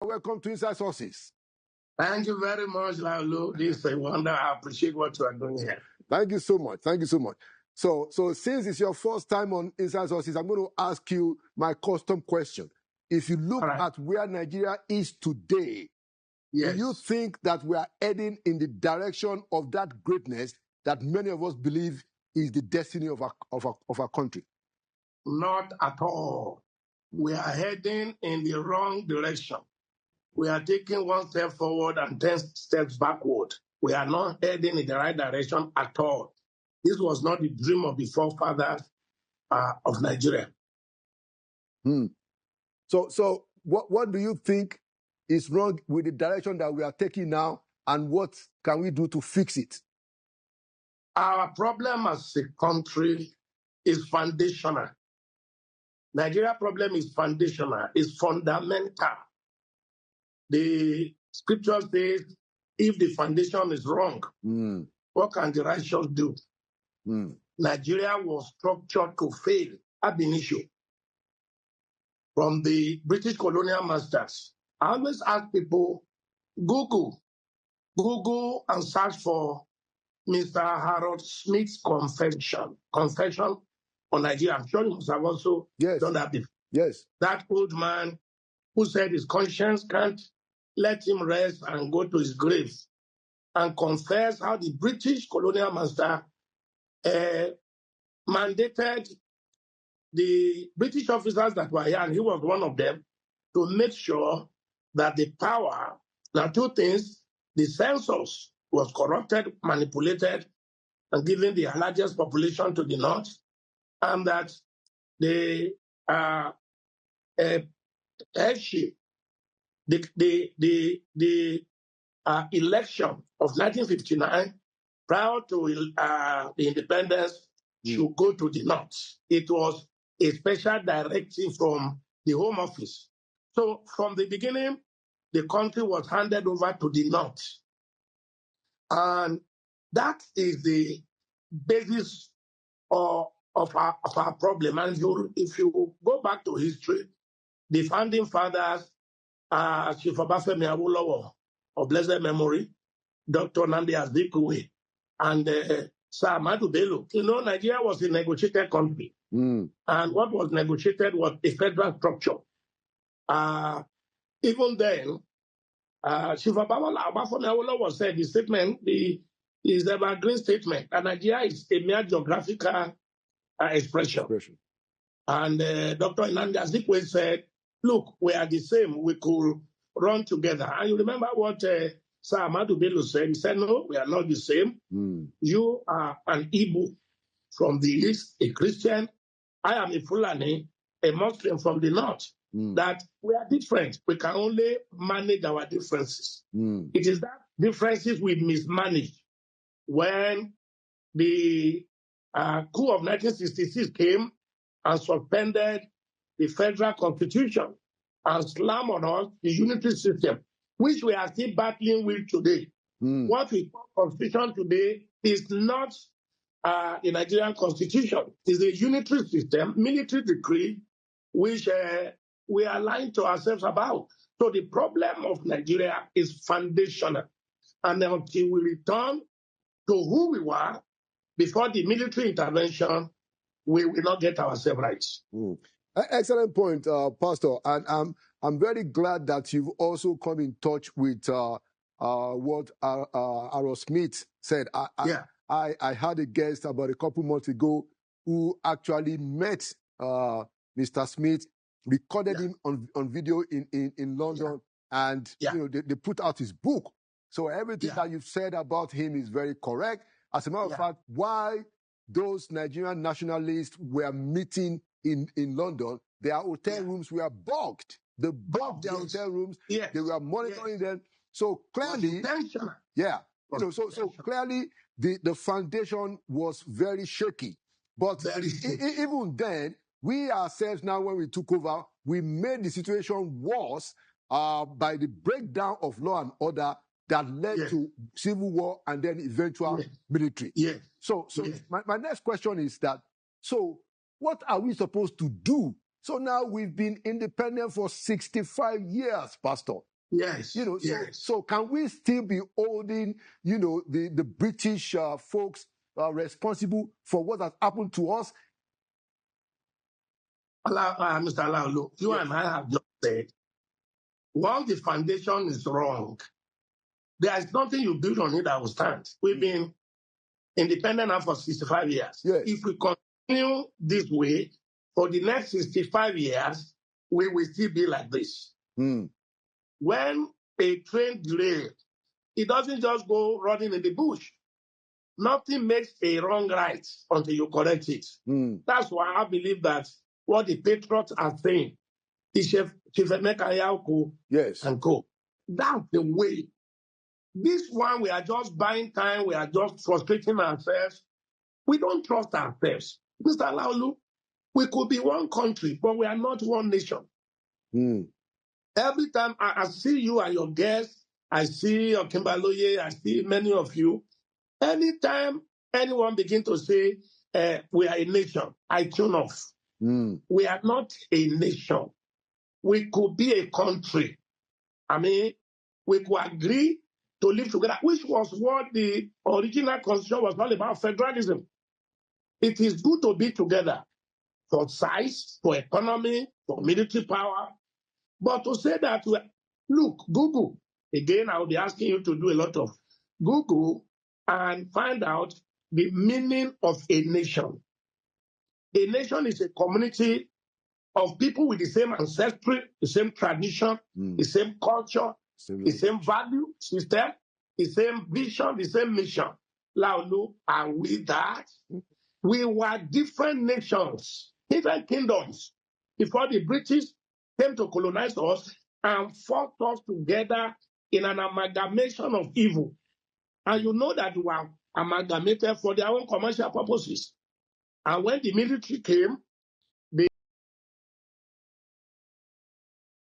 welcome to Inside Sources. Thank you very much, Laulu. This is a wonder. I appreciate what you are doing here. Thank you so much. Thank you so much. So since it's your first time on Inside Sources, I'm going to ask you my custom question. If you look at where Nigeria is today, do you think that we are heading in the direction of that greatness that many of us believe is the destiny of our country? Not at all. We are heading in the wrong direction. We are taking one step forward and 10 steps backward. We are not heading in the right direction at all. This was not the dream of the forefathers of Nigeria. So what do you think is wrong with the direction that we are taking now, and what can we do to fix it? Our problem as a country is foundational. Nigeria problem is foundational, is fundamental. The scripture says, if the foundation is wrong, what can the righteous do? Nigeria was structured to fail ab initio. From the British colonial masters, I always ask people, Google and search for Mr. Harold Smith's confession on Nigeria. I'm sure you must have also done that before. Yes. That old man who said his conscience can't let him rest and go to his grave, and confess how the British colonial master mandated the British officers that were here, and he was one of them, to make sure that the power, now two things, the census was corrupted, manipulated, and given the largest population to the north, and that the headship, the election of 1959 prior to the independence should go to the north. It was a special directive from the Home Office. So from the beginning, the country was handed over to the north. And that is the basis of our problem. And if you go back to history, the founding fathers, Chief Obafemi Awolowo of blessed memory, Dr. Nnamdi Azikiwe, and Sir Ahmadu Bello. You know, Nigeria was a negotiated country. And what was negotiated was a federal structure. Even then, Chief Obafemi Awolowo said the statement is an evergreen statement, and Nigeria is a mere geographical expression. And Dr. Nnamdi Azikiwe said, look, we are the same. We could run together. And you remember what Sir Ahmadu Bello said? He said, no, we are not the same. You are an Igbo from the east, a Christian. I am a Fulani, a Muslim from the north. That we are different. We can only manage our differences. It is that differences we mismanage. When the coup of 1966 came and suspended the federal constitution and slammed on us the unitary system, which we are still battling with today. What we call constitution today is not the Nigerian constitution. It's a unitary system, military decree, which we are lying to ourselves about. So the problem of Nigeria is foundational. And until we return to who we were before the military intervention, we will not get ourselves right. Excellent point, Pastor. And I'm very glad that you've also come in touch with what Harold Smith said. I had a guest about a couple months ago who actually met Mr. Smith, recorded him on video in London, and you know they put out his book. So everything that you've said about him is very correct. As a matter of fact, why those Nigerian nationalists were meeting in London, their hotel rooms were bugged. They bugged their hotel rooms. They were monitoring them. So clearly, so clearly the foundation was very shaky. But even then, we ourselves now, when we took over, we made the situation worse by the breakdown of law and order that led to civil war and then eventual military. So my next question is that, so what are we supposed to do? So now we've been independent for 65 years, Pastor. Yes. You know, yes. so can we still be holding, you know, the British folks responsible for what has happened to us? Mr. Alaulu, you Yes. and I have just said, once the foundation is wrong, there is nothing you build on it that will stand. We've been independent now for 65 years. Yes. If we continue this way for the next 65 years, we will still be like this. Mm. When a train derails, it doesn't just go running in the bush. Nothing makes a wrong right until you correct it. Mm. That's why I believe that what the patriots are saying, Chief Emeka Yauko Yes. and co. That's the way. This one, we are just buying time. We are just frustrating ourselves. We don't trust ourselves. Mr. Laulu, we could be one country, but we are not one nation. Mm. Every time I see you and your guests, I see Okimbaloye, I see many of you. Anytime anyone begin to say, we are a nation, I tune off. Mm. We are not a nation. We could be a country. I mean, we could agree to live together, which was what the original constitution was all about, federalism. It is good to be together for size, for economy, for military power. But to say that, look, Google, again, I will be asking you to do a lot of Google and find out the meaning of a nation. A nation is a community of people with the same ancestry, the same tradition, the same culture, the same value system, the same vision, the same mission. Laulu, and with that, we were different nations, different kingdoms before the British came to colonize us and fought us together in an amalgamation of evil. And you know that we were amalgamated for their own commercial purposes. And when the military came,